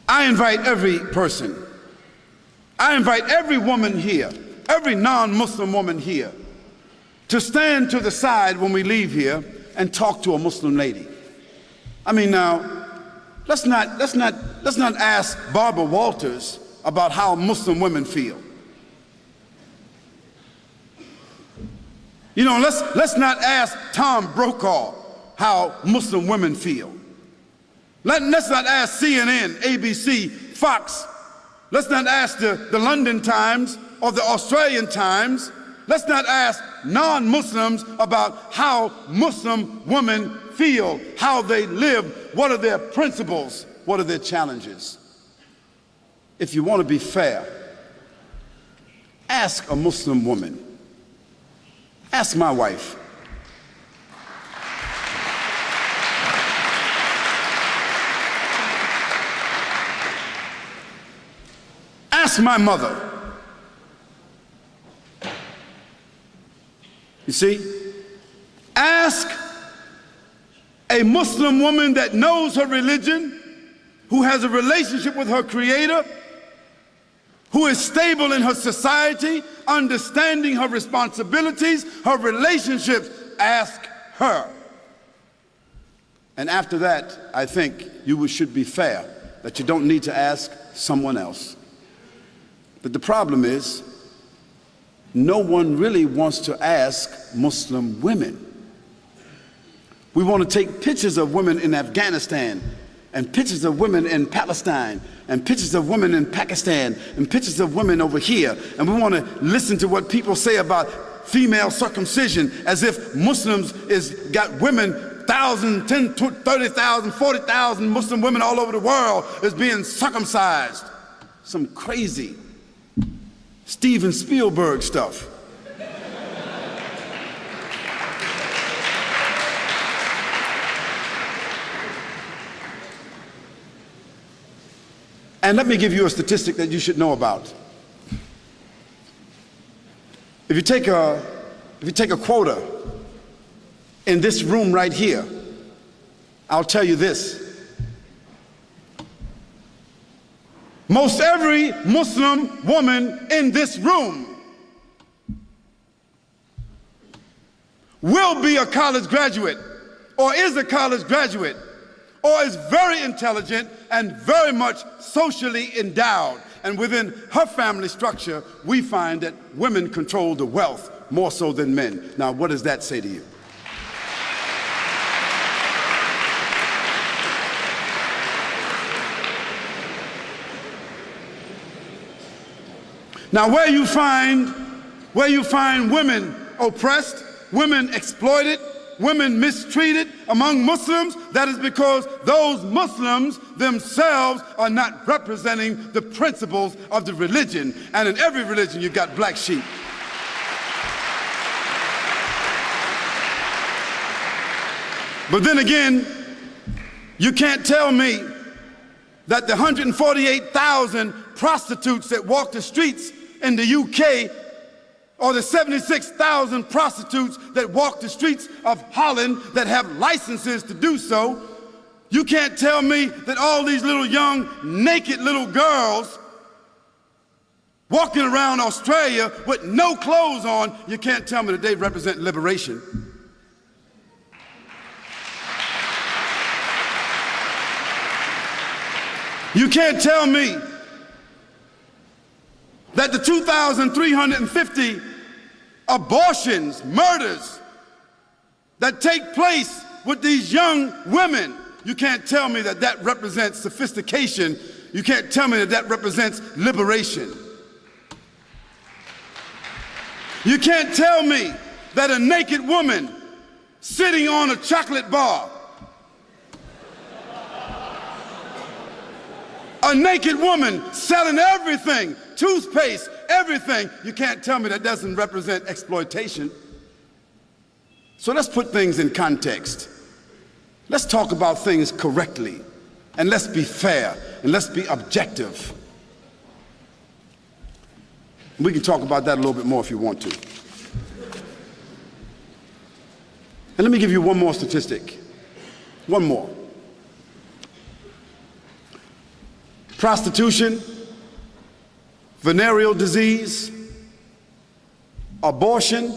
I invite every person, I invite every woman here, every non-Muslim woman here, to stand to the side when we leave here and talk to a Muslim lady. I mean, now, let's not ask Barbara Walters about how Muslim women feel. You know, let's not ask Tom Brokaw how Muslim women feel. Let's not ask CNN, ABC, Fox. Let's not ask the London Times or the Australian Times. Let's not ask non-Muslims about how Muslim women feel, how they live, what are their principles, what are their challenges. If you want to be fair, ask a Muslim woman. Ask my wife. Ask my mother. You see, ask a Muslim woman that knows her religion, who has a relationship with her Creator, who is stable in her society, understanding her responsibilities, her relationships. Ask her. And after that, I think you should be fair, that you don't need to ask someone else. But the problem is, no one really wants to ask Muslim women. We want to take pictures of women in Afghanistan, and pictures of women in Palestine, and pictures of women in Pakistan, and pictures of women over here, and we want to listen to what people say about female circumcision, as if Muslims got women, 1,000, 10, 30,000, 40,000 Muslim women all over the world is being circumcised. Some crazy Steven Spielberg stuff. And let me give you a statistic that you should know about. If you take a quota in this room right here, I'll tell you this. Most every Muslim woman in this room will be a college graduate, or is a college graduate, or is very intelligent and very much socially endowed. And within her family structure, we find that women control the wealth more so than men. Now, what does that say to you? Now, where you find women oppressed, women exploited, women mistreated among Muslims, that is because those Muslims themselves are not representing the principles of the religion. And in every religion, you've got black sheep. But then again, you can't tell me that the 148,000 prostitutes that walk the streets in the UK, or the 76,000 prostitutes that walk the streets of Holland that have licenses to do so, you can't tell me that all these little young, naked little girls walking around Australia with no clothes on, you can't tell me that they represent liberation. You can't tell me that the 2,350 abortions, murders that take place with these young women, you can't tell me that that represents sophistication. You can't tell me that that represents liberation. You can't tell me that a naked woman sitting on a chocolate bar, a naked woman selling everything, toothpaste, everything, you can't tell me that doesn't represent exploitation. So let's put things in context. Let's talk about things correctly, and let's be fair, and let's be objective. We can talk about that a little bit more if you want to. And let me give you one more statistic. One more. prostitution, venereal disease, abortion,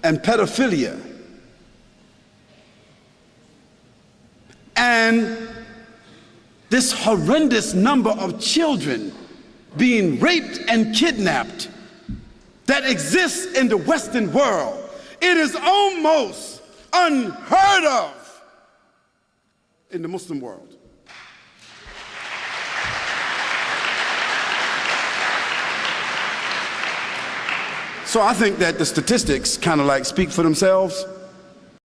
and pedophilia. And this horrendous number of children being raped and kidnapped that exists in the Western world. It is almost unheard of in the Muslim world. So I think that the statistics kind of like speak for themselves.